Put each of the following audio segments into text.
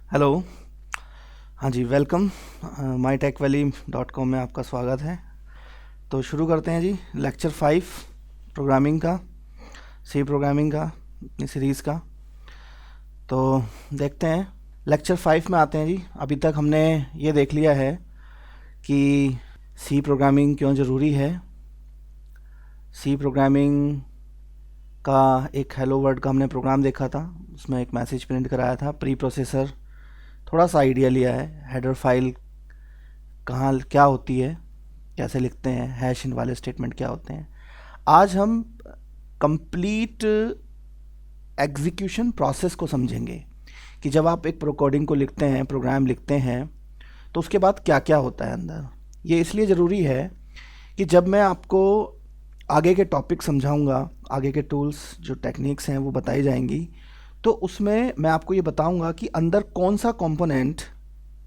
Hello. हाँ जी, welcome. mytechvalley.com में आपका स्वागत है। तो शुरू करते हैं जी, लेक्चर 5 प्रोग्रामिंग का, सी प्रोग्रामिंग का, अपनी सीरीज़ का। तो देखते हैं, लेक्चर 5 में आते हैं जी। अभी तक हमने ये देख लिया है कि सी प्रोग्रामिंग क्यों ज़रूरी है। सी प्रोग्रामिंग का एक हेलो वर्ल्ड का हमने प्रोग्राम देखा था, उसमें एक मैसेज प्रिंट कराया था। प्री प्रोसेसर थोड़ा सा आइडिया लिया है, हेडर फाइल कहाँ क्या होती है, कैसे लिखते हैं, हैश इन वाले स्टेटमेंट क्या होते हैं। आज हम कंप्लीट एग्जीक्यूशन प्रोसेस को समझेंगे कि जब आप एक कोडिंग को लिखते हैं, प्रोग्राम लिखते हैं, तो उसके बाद क्या क्या होता है अंदर। ये इसलिए ज़रूरी है कि जब मैं आपको आगे के टॉपिक समझाऊंगा, आगे के टूल्स जो टेक्निक्स हैं वो बताई जाएंगी, तो उसमें मैं आपको ये बताऊंगा कि अंदर कौन सा कंपोनेंट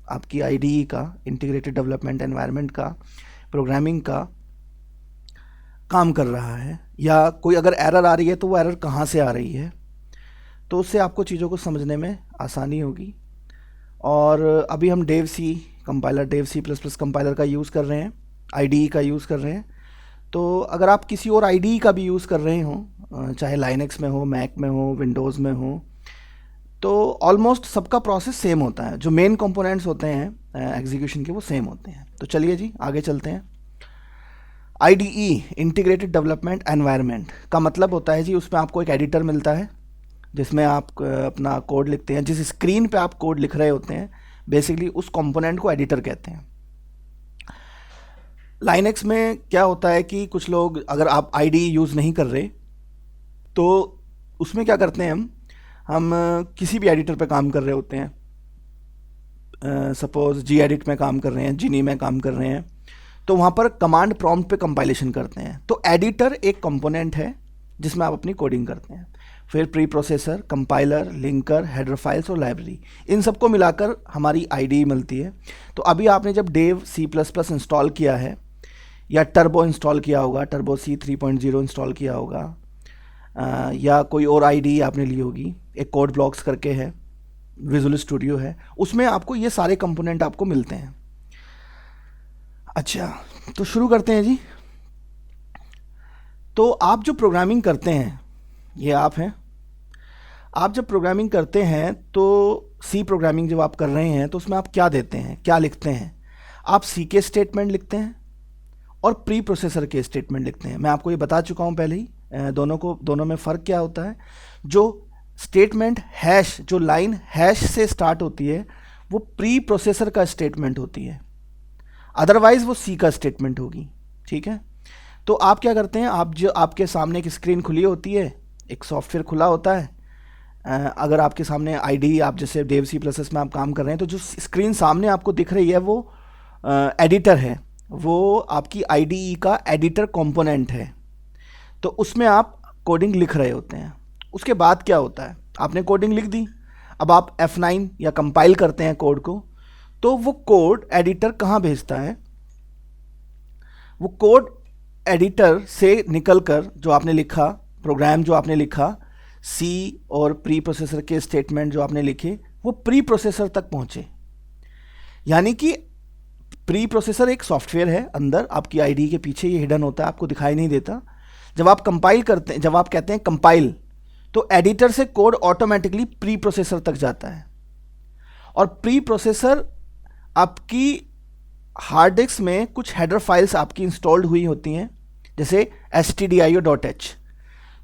आपकी आईडीई का, इंटीग्रेटेड डेवलपमेंट एनवायरनमेंट का, प्रोग्रामिंग का काम कर रहा है, या कोई अगर एरर आ रही है तो वो एरर कहाँ से आ रही है। तो उससे आपको चीज़ों को समझने में आसानी होगी। और अभी हम Dev C compiler, Dev C plus plus compiler का यूज़ कर रहे हैं, आईडीई का यूज़ कर रहे हैं। तो अगर आप किसी और आईडीई का भी यूज़ कर रहे हो, चाहे लाइनक्स में हो, मैक में हो, विंडोज़ में हो, तो ऑलमोस्ट सबका प्रोसेस सेम होता है। जो मेन कंपोनेंट्स होते हैं एग्जीक्यूशन के, वो सेम होते हैं। तो चलिए जी आगे चलते हैं। आईडीई, इंटीग्रेटेड डेवलपमेंट एनवायरनमेंट का मतलब होता है जी, उसमें आपको एक एडिटर मिलता है जिसमें आप अपना कोड लिखते हैं। जिस स्क्रीन पे आप कोड लिख रहे होते हैं, बेसिकली उस कंपोनेंट को एडिटर कहते हैं। लाइनक्स में क्या होता है कि कुछ लोग, अगर आप आईडीई यूज़ नहीं कर रहे, तो उसमें क्या करते हैं, हम किसी भी एडिटर पे काम कर रहे होते हैं, सपोज जी एडिट में काम कर रहे हैं, जिनी में काम कर रहे हैं, तो वहाँ पर कमांड प्रॉम्प्ट पे कंपाइलेशन करते हैं। तो एडिटर एक कंपोनेंट है जिसमें आप अपनी कोडिंग करते हैं। फिर pre processor, compiler, linker, header files और लाइब्रेरी, इन सबको मिलाकर हमारी आईडीई मिलती है। तो अभी आपने जब Dev C plus plus install किया है, या टर्बो इंस्टॉल किया होगा, टर्बो सी 3.0 इंस्टॉल किया होगा, या कोई और आईडीई आपने ली होगी, एक कोड ब्लॉक्स करके है, विजुअल स्टूडियो है, उसमें आपको ये सारे कंपोनेंट आपको मिलते हैं। अच्छा, तो शुरू करते हैं जी। तो आप जो प्रोग्रामिंग करते हैं, ये आप हैं, आप जब प्रोग्रामिंग करते हैं तो सी प्रोग्रामिंग जब आप कर रहे हैं तो उसमें आप क्या देते हैं, क्या लिखते हैं। आप सी के स्टेटमेंट लिखते हैं और प्री प्रोसेसर के स्टेटमेंट लिखते हैं। मैं आपको ये बता चुका हूँ पहले ही, दोनों में फ़र्क क्या होता है। जो स्टेटमेंट हैश, जो लाइन हैश से स्टार्ट होती है, वो प्री प्रोसेसर का स्टेटमेंट होती है, अदरवाइज वो सी का स्टेटमेंट होगी। ठीक है। तो आप क्या करते हैं, आप जो आपके सामने एक स्क्रीन खुली होती है, एक सॉफ्टवेयर खुला होता है, अगर आपके सामने आईडी, आप जैसे डेव सी प्लस में आप काम कर रहे हैं, तो जो स्क्रीन सामने आपको दिख रही है वो एडिटर है, वो आपकी आईडीई का एडिटर कंपोनेंट है। तो उसमें आप कोडिंग लिख रहे होते हैं। उसके बाद क्या होता है, आपने कोडिंग लिख दी, अब आप F9 या कंपाइल करते हैं कोड को, तो वो कोड एडिटर कहाँ भेजता है, वो कोड एडिटर से निकलकर जो आपने लिखा, प्रोग्राम जो आपने लिखा, सी और प्री प्रोसेसर के स्टेटमेंट जो आपने लिखे, वो प्री प्रोसेसर तक पहुंचे। यानी कि प्री प्रोसेसर एक सॉफ्टवेयर है अंदर आपकी आईडी के पीछे, ये हिडन होता है, आपको दिखाई नहीं देता। जब आप कंपाइल करते हैं, जब आप कहते हैं कंपाइल, तो एडिटर से कोड ऑटोमेटिकली प्री प्रोसेसर तक जाता है। और प्री प्रोसेसर आपकी हार्ड डिस्क में कुछ हेडर फाइल्स आपकी इंस्टॉल्ड हुई होती हैं, जैसे stdio.h।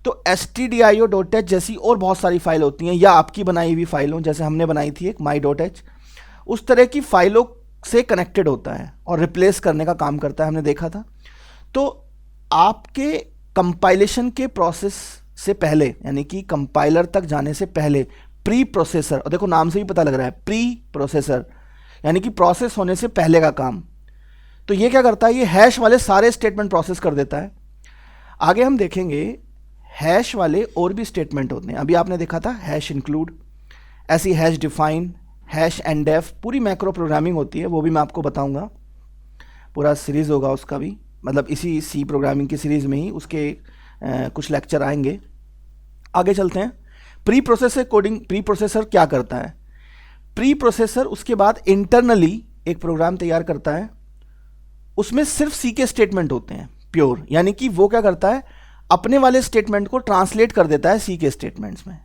तो stdio.h जैसी और बहुत सारी फाइल होती हैं, या आपकी बनाई हुई फाइलों, जैसे हमने बनाई थी एक my.h, उस तरह की फाइलों से कनेक्टेड होता है और रिप्लेस करने का काम करता है, हमने देखा था। तो आपके कंपाइलेशन के प्रोसेस से पहले, यानी कि कंपाइलर तक जाने से पहले, प्री प्रोसेसर, और देखो नाम से ही पता लग रहा है प्री प्रोसेसर, यानी कि प्रोसेस होने से पहले का काम, तो ये क्या करता है, ये हैश वाले सारे स्टेटमेंट प्रोसेस कर देता है। आगे हम देखेंगे हैश वाले और भी स्टेटमेंट होते हैं। अभी आपने देखा था हैश इंक्लूड, ऐसी हैश डिफाइन, हैश एंडेफ, पूरी मैक्रो प्रोग्रामिंग होती है, वो भी मैं आपको बताऊंगा, पूरा सीरीज़ होगा उसका भी, मतलब इसी सी प्रोग्रामिंग की सीरीज़ में ही उसके कुछ लेक्चर आएंगे। आगे चलते हैं। Pre processor coding, pre processor क्या करता है, प्री प्रोसेसर उसके बाद इंटरनली एक प्रोग्राम तैयार करता है, उसमें सिर्फ सी के स्टेटमेंट होते हैं प्योर, यानी कि वो क्या करता है, अपने वाले स्टेटमेंट को ट्रांसलेट कर देता है सी के स्टेटमेंट्स में,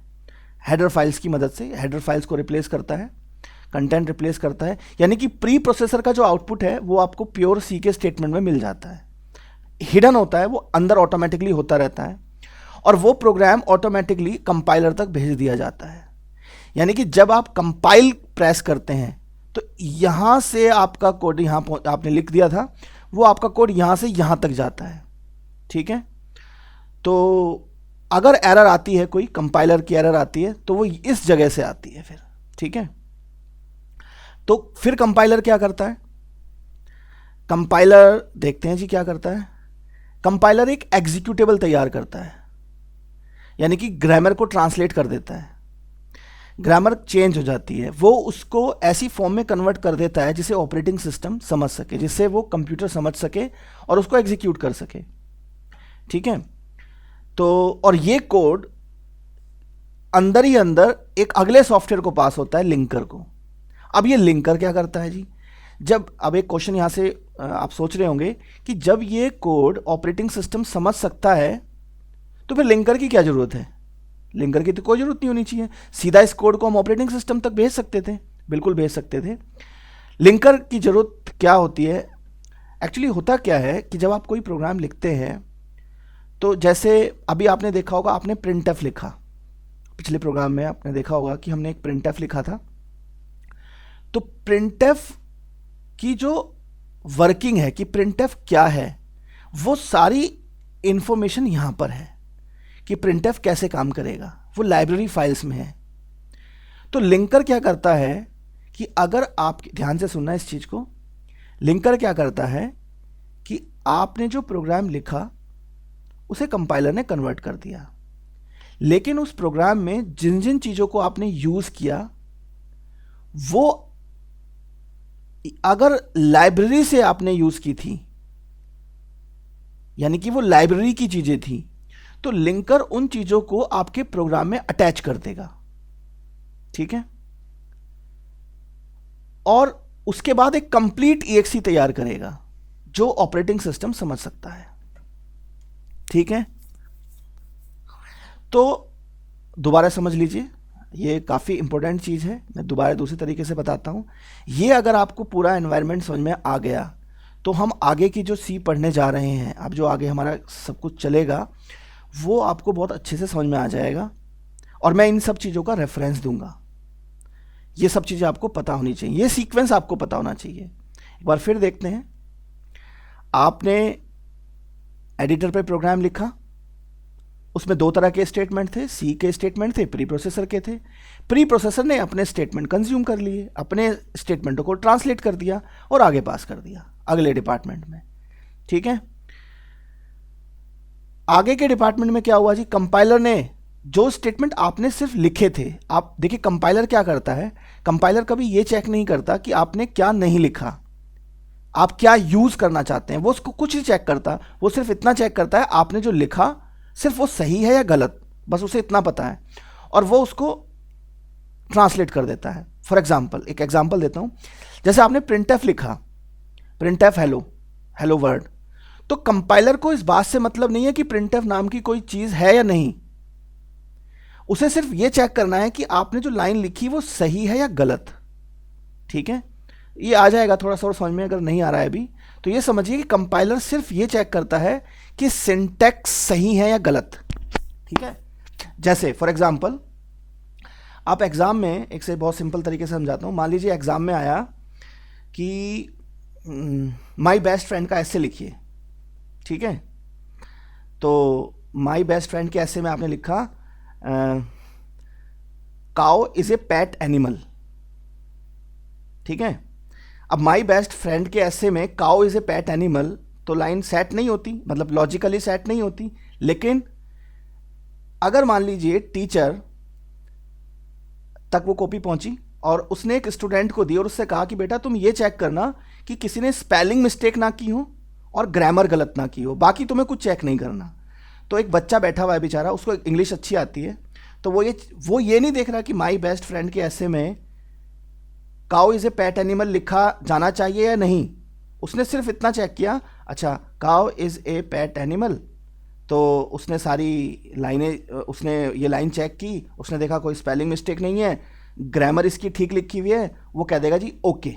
हेडर फाइल्स की मदद से हेडर फाइल्स को रिप्लेस करता है, कंटेंट रिप्लेस करता है, यानी कि प्री प्रोसेसर का जो आउटपुट है वो आपको प्योर सी के स्टेटमेंट में मिल जाता है। हिडन होता है, वो अंदर ऑटोमेटिकली होता रहता है, और वो प्रोग्राम ऑटोमेटिकली कंपाइलर तक भेज दिया जाता है। यानी कि जब आप कंपाइल प्रेस करते हैं तो यहां से आपका कोड, यहां आपने लिख दिया था, वो आपका कोड यहां से यहां तक जाता है। ठीक है, तो अगर एरर आती है, कोई कंपाइलर की एरर आती है, तो वो इस जगह से आती है फिर। ठीक है, तो फिर कंपाइलर क्या करता है, कंपाइलर देखते हैं जी क्या करता है। कंपाइलर एक एग्जीक्यूटेबल तैयार करता है, यानी कि ग्रामर को ट्रांसलेट कर देता है, ग्रामर चेंज हो जाती है, वो उसको ऐसी फॉर्म में कन्वर्ट कर देता है जिसे ऑपरेटिंग सिस्टम समझ सके, जिससे वो कंप्यूटर समझ सके और उसको एग्जीक्यूट कर सके। ठीक है, तो और ये कोड अंदर ही अंदर एक अगले सॉफ्टवेयर को पास होता है, लिंकर को। अब ये लिंकर क्या करता है जी, जब, अब एक क्वेश्चन यहां से आप सोच रहे होंगे कि जब ये कोड ऑपरेटिंग सिस्टम समझ सकता है तो फिर लिंकर की क्या जरूरत है। लिंकर की तो कोई जरूरत नहीं होनी चाहिए, सीधा इस कोड को हम ऑपरेटिंग सिस्टम तक भेज सकते थे, बिल्कुल भेज सकते थे। लिंकर की जरूरत क्या होती है, एक्चुअली होता क्या है कि जब आप कोई प्रोग्राम लिखते हैं, तो जैसे अभी आपने देखा होगा, आपने प्रिंटफ लिखा, पिछले प्रोग्राम में आपने देखा होगा कि हमने एक प्रिंटफ लिखा था। तो प्रिंटफ की जो वर्किंग है कि प्रिंटफ क्या है, वो सारी इंफॉर्मेशन यहां पर है कि प्रिंटफ कैसे काम करेगा, वो लाइब्रेरी फाइल्स में है। तो लिंकर क्या करता है कि अगर आप ध्यान से सुनना इस चीज को, लिंकर क्या करता है कि आपने जो प्रोग्राम लिखा उसे कंपाइलर ने कन्वर्ट कर दिया, लेकिन उस प्रोग्राम में जिन जिन चीजों को आपने यूज किया वो अगर लाइब्रेरी से आपने यूज की थी, यानी कि वो लाइब्रेरी की चीजें थी, तो लिंकर उन चीजों को आपके प्रोग्राम में अटैच कर देगा। ठीक है, और उसके बाद एक कंप्लीट ईएक्सी तैयार करेगा जो ऑपरेटिंग सिस्टम समझ सकता है। ठीक है, तो दोबारा समझ लीजिए, ये काफ़ी इंपॉर्टेंट चीज़ है, मैं दोबारा दूसरे तरीके से बताता हूँ। ये अगर आपको पूरा एनवायरनमेंट समझ में आ गया तो हम आगे की जो सी पढ़ने जा रहे हैं, अब जो आगे हमारा सब कुछ चलेगा वो आपको बहुत अच्छे से समझ में आ जाएगा, और मैं इन सब चीज़ों का रेफरेंस दूंगा। ये सब चीज़ें आपको पता होनी चाहिए, ये सीक्वेंस आपको पता होना चाहिए। एक बार फिर देखते हैं, आपने एडिटर पे प्रोग्राम लिखा, उसमें दो तरह के स्टेटमेंट थे, सी के स्टेटमेंट थे, प्री प्रोसेसर के थे। प्री प्रोसेसर ने अपने स्टेटमेंट कंज्यूम कर लिए, अपने स्टेटमेंटों को ट्रांसलेट कर दिया और आगे पास कर दिया अगले डिपार्टमेंट में। ठीक है, आगे के डिपार्टमेंट में क्या हुआ जी, कंपाइलर ने जो स्टेटमेंट आपने सिर्फ लिखे थे, आप देखिए कंपाइलर क्या करता है, कंपाइलर कभी ये चेक नहीं करता कि आपने क्या नहीं लिखा, आप क्या यूज करना चाहते हैं, वो उसको कुछ ही चेक करता, वो सिर्फ इतना चेक करता है आपने जो लिखा सिर्फ वो सही है या गलत, बस उसे इतना पता है, और वो उसको ट्रांसलेट कर देता है। फॉर एग्जाम्पल, एक एग्जाम्पल देता हूं, जैसे आपने प्रिंटफ लिखा, प्रिंटफ हेलो, हेलो वर्ल्ड, तो कंपाइलर को इस बात से मतलब नहीं है कि प्रिंटफ नाम की कोई चीज है या नहीं, उसे सिर्फ ये चेक करना है कि आपने जो लाइन लिखी वो सही है या गलत। ठीक है, ये आ जाएगा थोड़ा सा और समझ में, अगर नहीं आ रहा है अभी तो ये समझिए कि कंपाइलर सिर्फ ये चेक करता है कि सिंटैक्स सही है या गलत। ठीक है, जैसे फॉर एग्जांपल आप एग्जाम में, एक से बहुत सिंपल तरीके से समझाता हूं, मान लीजिए एग्जाम में आया कि माय बेस्ट फ्रेंड का ऐसे लिखिए। ठीक है, तो माय बेस्ट फ्रेंड के ऐसे में आपने लिखा cow is a pet animal. ठीक है, अब माई बेस्ट फ्रेंड के ऐसे में cow is a pet animal, तो लाइन सेट नहीं होती, मतलब लॉजिकली सेट नहीं होती। लेकिन अगर मान लीजिए टीचर तक वो कॉपी पहुंची और उसने एक स्टूडेंट को दी और उससे कहा कि बेटा तुम ये चेक करना कि किसी ने स्पेलिंग मिस्टेक ना की हो और ग्रामर गलत ना की हो, बाकी तुम्हें कुछ चेक नहीं करना। तो एक बच्चा बैठा हुआ है बेचारा, उसको इंग्लिश अच्छी आती है, तो वो ये नहीं देख रहा कि माई बेस्ट फ्रेंड के ऐसे में cow is a pet animal लिखा जाना चाहिए या नहीं, उसने सिर्फ इतना चेक किया, अच्छा cow is a pet animal, तो उसने सारी लाइनें, उसने ये लाइन चेक की, उसने देखा कोई स्पेलिंग मिस्टेक नहीं है, ग्रामर इसकी ठीक लिखी हुई है, वो कह देगा जी ओके।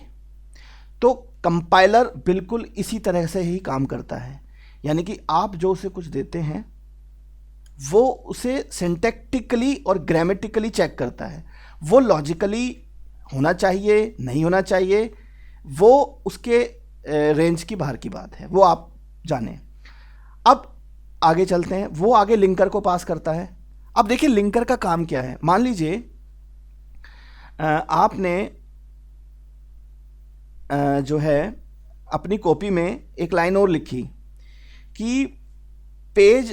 तो कंपाइलर बिल्कुल इसी तरह से ही काम करता है, यानी कि आप जो उसे कुछ देते हैं वो उसे सिंटैक्टिकली और ग्रामेटिकली चेक करता है, वो लॉजिकली होना चाहिए नहीं होना चाहिए, वो उसके रेंज की बाहर की बात है, वो आप जाने। अब आगे चलते हैं, वो आगे लिंकर को पास करता है। अब देखिए लिंकर का काम क्या है। मान लीजिए आपने जो है अपनी कॉपी में एक लाइन और लिखी कि पेज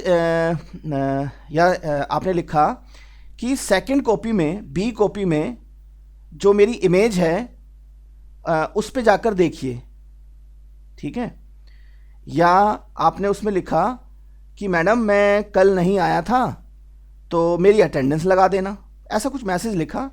या आपने लिखा कि सेकंड कॉपी में, बी कॉपी में जो मेरी इमेज है उस पे जाकर देखिए, ठीक है। या आपने उसमें लिखा कि मैडम मैं कल नहीं आया था तो मेरी अटेंडेंस लगा देना, ऐसा कुछ मैसेज लिखा।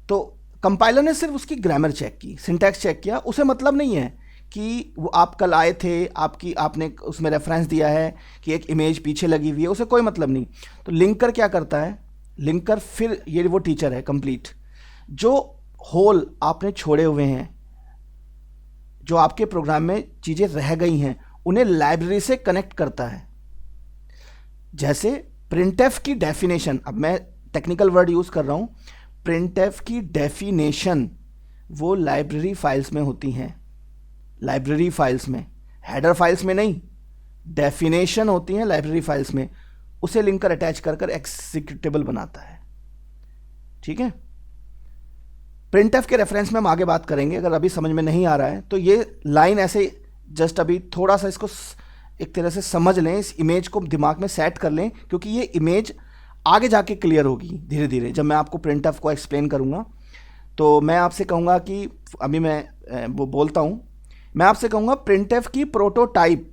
तो कंपाइलर ने सिर्फ उसकी ग्रामर चेक की, सिंटैक्स चेक किया, उसे मतलब नहीं है कि वो आप कल आए थे, आपने उसमें रेफरेंस दिया है कि एक इमेज पीछे लगी हुई है, उसे कोई मतलब नहीं। तो लिंकर क्या करता है, लिंकर फिर ये वो टीचर है कंप्लीट, जो होल आपने छोड़े हुए हैं, जो आपके प्रोग्राम में चीज़ें रह गई हैं, उन्हें लाइब्रेरी से कनेक्ट करता है। जैसे प्रिंटएफ की डेफिनेशन, अब मैं टेक्निकल वर्ड यूज़ कर रहा हूँ, प्रिंटएफ की डेफिनेशन वो लाइब्रेरी फाइल्स में होती हैं, लाइब्रेरी फाइल्स में, हेडर फाइल्स में नहीं, डेफिनेशन होती हैं लाइब्रेरी फाइल्स में, उसे लिंकर अटैच कर कर एग्जीक्यूटेबल बनाता है, ठीक है। प्रिंटएफ के रेफरेंस में हम आगे बात करेंगे, अगर अभी समझ में नहीं आ रहा है तो ये लाइन ऐसे जस्ट अभी थोड़ा सा इसको एक तरह से समझ लें, इस इमेज को दिमाग में सेट कर लें, क्योंकि ये इमेज आगे जाके क्लियर होगी धीरे धीरे जब मैं आपको प्रिंटएफ को एक्सप्लेन करूँगा। तो मैं आपसे कहूँगा कि अभी मैं वो बोलता हूँ, मैं आपसे कहूँगा प्रिंटएफ की प्रोटोटाइप,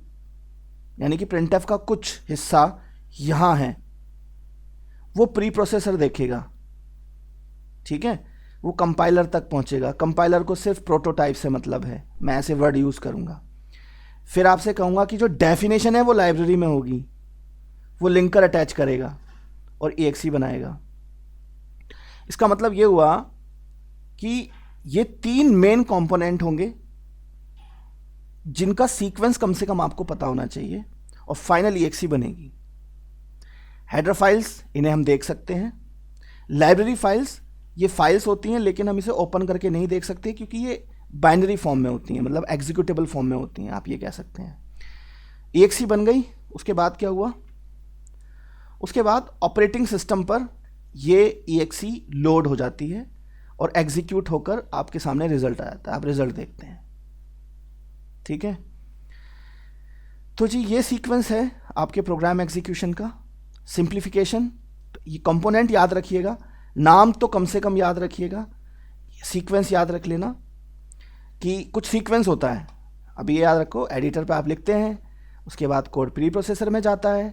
यानी कि प्रिंटएफ का कुछ हिस्सा यहाँ है, वो प्री प्रोसेसर देखेगा, ठीक है, वो कंपाइलर तक पहुँचेगा। कंपाइलर को सिर्फ प्रोटोटाइप से मतलब है, मैं ऐसे वर्ड यूज़ करूँगा। फिर आपसे कहूँगा कि जो डेफिनेशन है वो लाइब्रेरी में होगी, वो लिंकर अटैच करेगा और EXE बनाएगा। इसका मतलब ये हुआ कि ये 3 मेन कंपोनेंट होंगे जिनका सीक्वेंस कम से कम आपको पता होना चाहिए, और फाइनल EXE बनेगी। हेडर फाइल्स, इन्हें हम देख सकते हैं। लाइब्रेरी फाइल्स, ये फाइल्स होती हैं लेकिन हम इसे ओपन करके नहीं देख सकते क्योंकि ये बाइनरी फॉर्म में होती हैं, मतलब एग्जीक्यूटेबल फॉर्म में होती हैं, आप ये कह सकते हैं। EXE बन गई। उसके बाद क्या हुआ, उसके बाद ऑपरेटिंग सिस्टम पर ये EXE लोड हो जाती है और एग्जीक्यूट होकर आपके सामने रिजल्ट आ जाता है, आप रिजल्ट देखते हैं, ठीक है। तो जी ये सीक्वेंस है आपके प्रोग्राम एग्जीक्यूशन का। सिंप्लीफिकेशन, ये कंपोनेंट याद रखिएगा, नाम तो कम से कम याद रखिएगा, सीक्वेंस याद रख लेना कि कुछ सीक्वेंस होता है। अभी ये याद रखो, एडिटर पे आप लिखते हैं, उसके बाद कोड प्री प्रोसेसर में जाता है,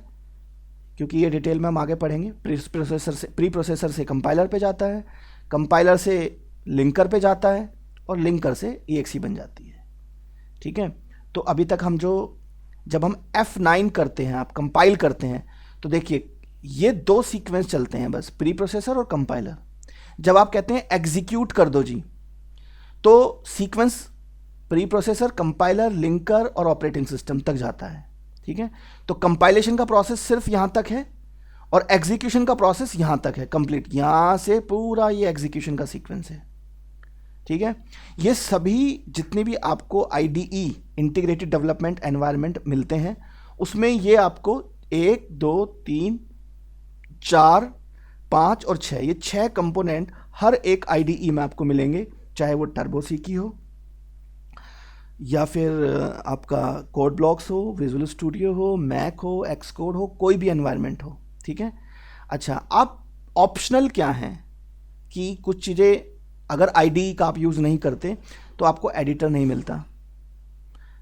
क्योंकि ये डिटेल में हम आगे पढ़ेंगे। प्री प्रोसेसर से कंपाइलर पे जाता है, कंपाइलर से लिंकर पे जाता है, और लिंकर से EXE बन जाती है, ठीक है। तो अभी तक हम जब हम F9 करते हैं, आप कंपाइल करते हैं, तो देखिए ये 2 सीक्वेंस चलते हैं बस, प्री प्रोसेसर और कंपाइलर। जब आप कहते हैं एग्जीक्यूट कर दो जी, तो sequence pre processor, compiler, linker और ऑपरेटिंग सिस्टम तक जाता है, ठीक है। तो कंपाइलेशन का प्रोसेस सिर्फ यहाँ तक है और एग्जीक्यूशन का प्रोसेस यहाँ तक है कंप्लीट, यहाँ से पूरा ये एग्जीक्यूशन का सीक्वेंस है, ठीक है। ये सभी जितने भी आपको IDE इंटीग्रेटेड डेवलपमेंट एनवायरनमेंट मिलते हैं, उसमें ये आपको 1 2 3 4 5 और 6, ये 6 कंपोनेंट हर एक IDE में आपको मिलेंगे, चाहे वो टर्बो सी की हो या फिर आपका कोड ब्लॉक्स हो, विजुअल स्टूडियो हो, मैक हो, एक्सकोड हो, कोई भी एनवायरनमेंट हो, ठीक है। अच्छा, अब ऑप्शनल क्या हैं कि कुछ चीज़ें अगर IDE का आप यूज़ नहीं करते तो आपको एडिटर नहीं मिलता।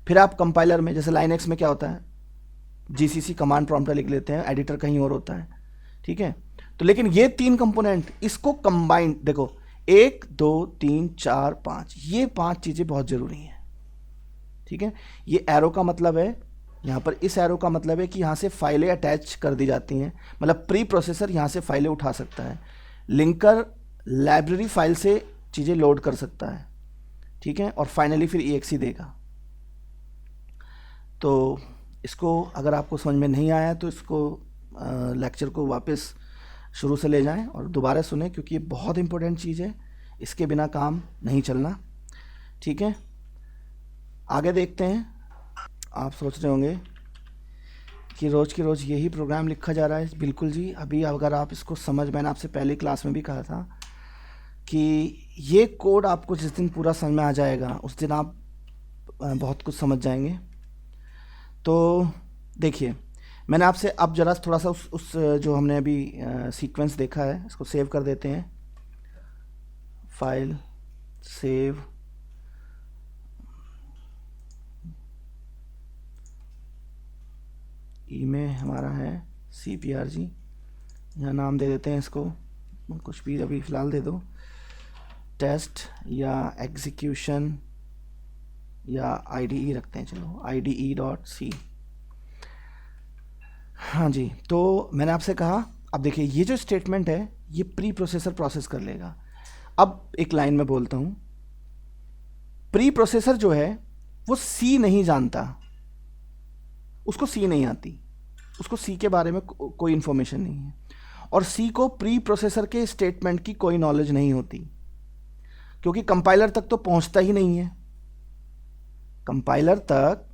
फिर आप कंपाइलर में, जैसे लाइनक्स में क्या होता है, GCC कमांड प्रॉम्प्ट लिख लेते हैं, एडिटर कहीं और होता है, ठीक है। तो लेकिन ये 3 कंपोनेंट, इसको कंबाइंड देखो, 1 2 3 4 5, ये 5 चीज़ें बहुत ज़रूरी हैं। ठीक है, ये एरो का मतलब है, यहाँ पर इस एरो का मतलब है कि यहाँ से फाइलें अटैच कर दी जाती हैं, मतलब प्री प्रोसेसर यहाँ से फाइलें उठा सकता है, लिंकर लाइब्रेरी फाइल से चीज़ें लोड कर सकता है। ठीक है, और फाइनली फिर EXE देगा। तो इसको अगर आपको समझ में नहीं आया तो इसको लेक्चर को वापस शुरू से ले जाएं और दोबारा सुने, क्योंकि ये बहुत इंपॉर्टेंट चीज़ है, इसके बिना काम नहीं चलना। ठीक है, आगे देखते हैं। आप सोच रहे होंगे कि रोज़ की रोज़ यही प्रोग्राम लिखा जा रहा है। बिल्कुल जी, अभी अगर आप इसको समझ, मैंने आपसे पहले क्लास में भी कहा था कि ये कोड आपको जिस दिन पूरा समझ में आ जाएगा उस दिन आप बहुत कुछ समझ जाएंगे। तो देखिए, मैंने आपसे अब जरा थोड़ा सा उस जो हमने अभी सीक्वेंस देखा है, इसको सेव कर देते हैं। फाइल सेव, में हमारा है CPRG, यहाँ नाम दे देते हैं इसको, कुछ भी अभी फ़िलहाल दे दो, टेस्ट या एग्जीक्यूशन या IDE रखते हैं, चलो IDE.C। हाँ जी, तो मैंने आपसे कहा, अब देखिए ये जो स्टेटमेंट है ये प्री प्रोसेसर प्रोसेस कर लेगा। अब एक लाइन में बोलता हूँ, प्री प्रोसेसर जो है वो C नहीं जानता, उसको C नहीं आती, उसको C के बारे में कोई इन्फॉर्मेशन नहीं है, और C को प्री प्रोसेसर के स्टेटमेंट की कोई नॉलेज नहीं होती, क्योंकि कंपाइलर तक तो पहुंचता ही नहीं है। कंपाइलर तक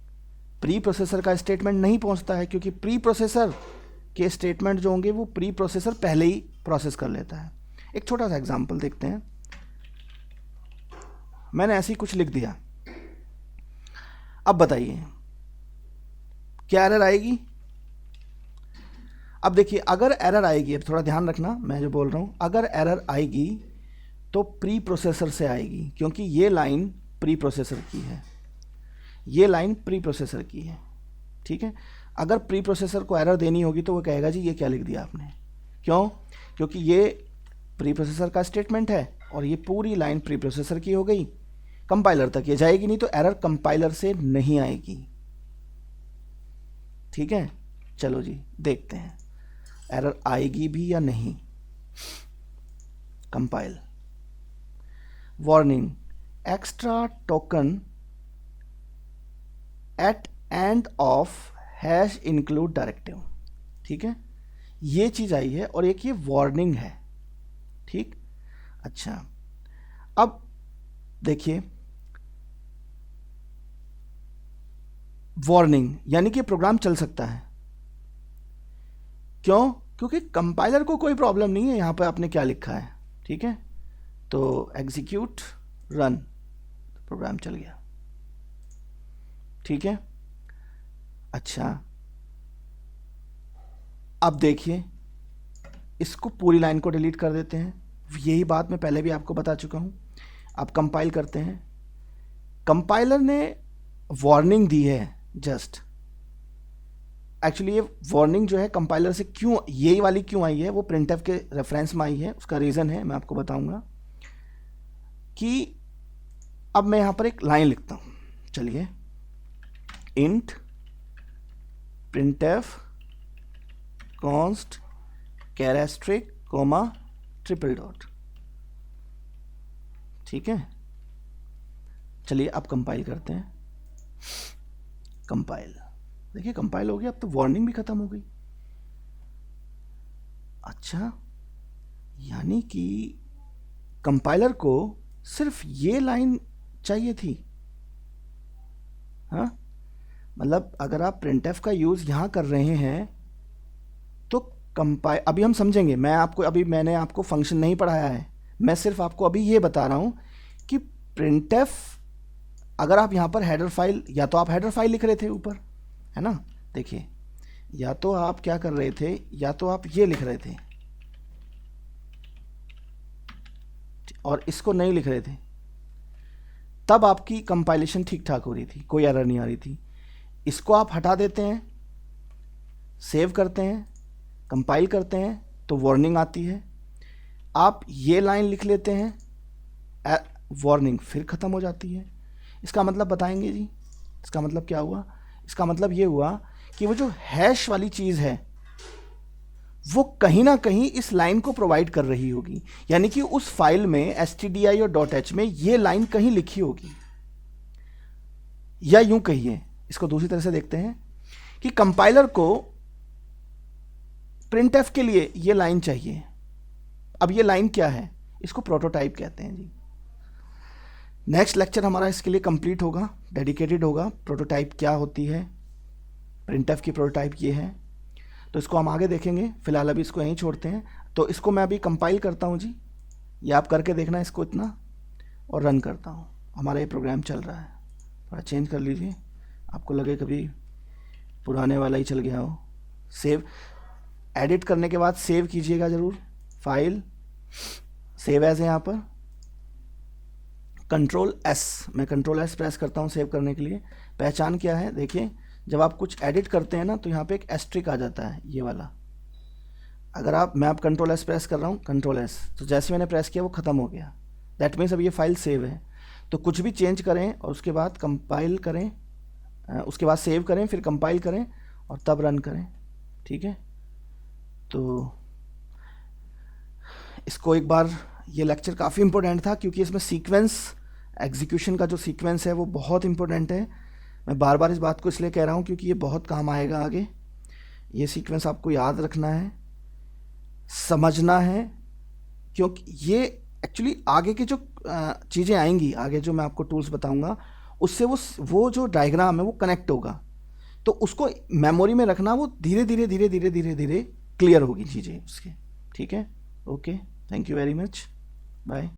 प्री प्रोसेसर का स्टेटमेंट नहीं पहुंचता है, क्योंकि प्री प्रोसेसर के स्टेटमेंट जो होंगे वो प्री प्रोसेसर पहले ही प्रोसेस कर लेता है। एक छोटा सा एग्जांपल देखते हैं। मैंने ऐसे ही कुछ लिख दिया, अब बताइए क्या एरर आएगी। अब देखिए, अगर एरर आएगी, अब थोड़ा ध्यान रखना मैं जो बोल रहा हूँ, अगर एरर आएगी तो प्री प्रोसेसर से आएगी, क्योंकि ये लाइन प्री प्रोसेसर की है, ये लाइन प्री प्रोसेसर की है। ठीक है, अगर प्री प्रोसेसर को एरर देनी होगी तो वो कहेगा जी ये क्या लिख दिया आपने, क्यों, क्योंकि ये प्री प्रोसेसर का स्टेटमेंट है और ये पूरी लाइन प्री प्रोसेसर की हो गई, कंपाइलर तक ये जाएगी नहीं, तो एरर कंपाइलर से नहीं आएगी। ठीक है, चलो जी देखते हैं एरर आएगी भी या नहीं। Compile, warning, extra token at end of hash include directive. ठीक है, ये चीज आई है और एक ये वार्निंग है। ठीक, अच्छा, अब देखिए, वार्निंग यानी कि प्रोग्राम चल सकता है, क्यों, क्योंकि कंपाइलर को कोई प्रॉब्लम नहीं है यहां पर आपने क्या लिखा है। ठीक है, तो एग्जीक्यूट रन, प्रोग्राम चल गया। ठीक है, अच्छा, अब देखिए, इसको पूरी लाइन को डिलीट कर देते हैं। यही बात मैं पहले भी आपको बता चुका हूं। अब कंपाइल करते हैं, कंपाइलर ने वार्निंग दी है जस्ट, एक्चुअली ये वार्निंग जो है कंपाइलर से क्यों, यही वाली क्यों आई है, वो प्रिंटफ के रेफरेंस में आई है, उसका रीज़न है मैं आपको बताऊंगा। कि अब मैं यहां पर एक लाइन लिखता हूं, चलिए, int printf const char asterisk comma triple dot. ठीक है, चलिए अब कंपाइल करते हैं। कंपाइल, देखिए कंपाइल हो गया, अब तो वार्निंग भी खत्म हो गई। अच्छा, यानी कि कंपाइलर को सिर्फ ये लाइन चाहिए थी। हाँ, मतलब अगर आप printf का यूज़ यहाँ कर रहे हैं तो कंपाइल, अभी हम समझेंगे, मैं आपको अभी, मैंने आपको फंक्शन नहीं पढ़ाया है, मैं सिर्फ आपको अभी ये बता रहा हूँ कि printf, अगर आप यहाँ पर हेडर फाइल, या तो आप हेडर फाइल लिख रहे थे ऊपर, है ना, देखिए, या तो आप क्या कर रहे थे, या तो आप ये लिख रहे थे और इसको नहीं लिख रहे थे, तब आपकी कंपाइलेशन ठीक ठाक हो रही थी, कोई एरर नहीं आ रही थी। इसको आप हटा देते हैं, सेव करते हैं, कंपाइल करते हैं तो वार्निंग आती है। आप ये लाइन लिख लेते हैं वार्निंग फिर ख़त्म हो जाती है। इसका मतलब बताएंगे जी, इसका मतलब क्या हुआ? इसका मतलब ये हुआ कि वो जो हैश वाली चीज़ है वो कहीं ना कहीं इस लाइन को प्रोवाइड कर रही होगी, यानी कि उस फाइल में stdi और .h में ये लाइन कहीं लिखी होगी। या यूं कहिए, इसको दूसरी तरह से देखते हैं कि कंपाइलर को printf के लिए ये लाइन चाहिए। अब ये लाइन क्या है? इसको प्रोटोटाइप कहते हैं जी। नेक्स्ट लेक्चर हमारा इसके लिए कंप्लीट होगा, डेडिकेटेड होगा। प्रोटोटाइप क्या होती है, printf की प्रोटोटाइप ये है, तो इसको हम आगे देखेंगे। फिलहाल अभी इसको यहीं छोड़ते हैं। तो इसको मैं अभी कंपाइल करता हूँ जी, ये आप करके देखना इसको इतना, और रन करता हूँ। हमारा ये प्रोग्राम चल रहा है, थोड़ा चेंज कर लीजिए, आपको लगे कभी पुराने वाला ही चल गया हो। सेव, एडिट करने के बाद सेव कीजिएगा ज़रूर। फाइल, सेव एज है यहाँ पर, कंट्रोल एस, मैं कंट्रोल एस प्रेस करता हूँ सेव करने के लिए। पहचान क्या है देखिए, जब आप कुछ एडिट करते हैं ना तो यहाँ पे एक एस्ट्रिक आ जाता है, ये वाला। अगर आप, मैं आप कंट्रोल एस प्रेस कर रहा हूँ, कंट्रोल एस, तो जैसे मैंने प्रेस किया वो ख़त्म हो गया। दैट मीन्स अब ये फाइल सेव है। तो कुछ भी चेंज करें और उसके बाद कंपाइल करें, उसके बाद सेव करें, फिर कंपाइल करें और तब रन करें, ठीक है। तो इसको एक बार, ये लेक्चर काफ़ी इंपॉर्टेंट था क्योंकि इसमें सीक्वेंस, एग्जीक्यूशन का जो सीक्वेंस है वो बहुत इंपॉर्टेंट है। मैं बार बार इस बात को इसलिए कह रहा हूँ क्योंकि ये बहुत काम आएगा आगे। ये सीक्वेंस आपको याद रखना है, समझना है, क्योंकि ये एक्चुअली आगे की जो चीज़ें आएंगी, आगे जो मैं आपको टूल्स बताऊंगा उससे वो जो डायग्राम है वो कनेक्ट होगा। तो उसको मेमोरी में रखना, वो धीरे धीरे धीरे धीरे धीरे धीरे क्लियर होगी चीज़ें उसके, ठीक है। Okay, thank you very much, bye.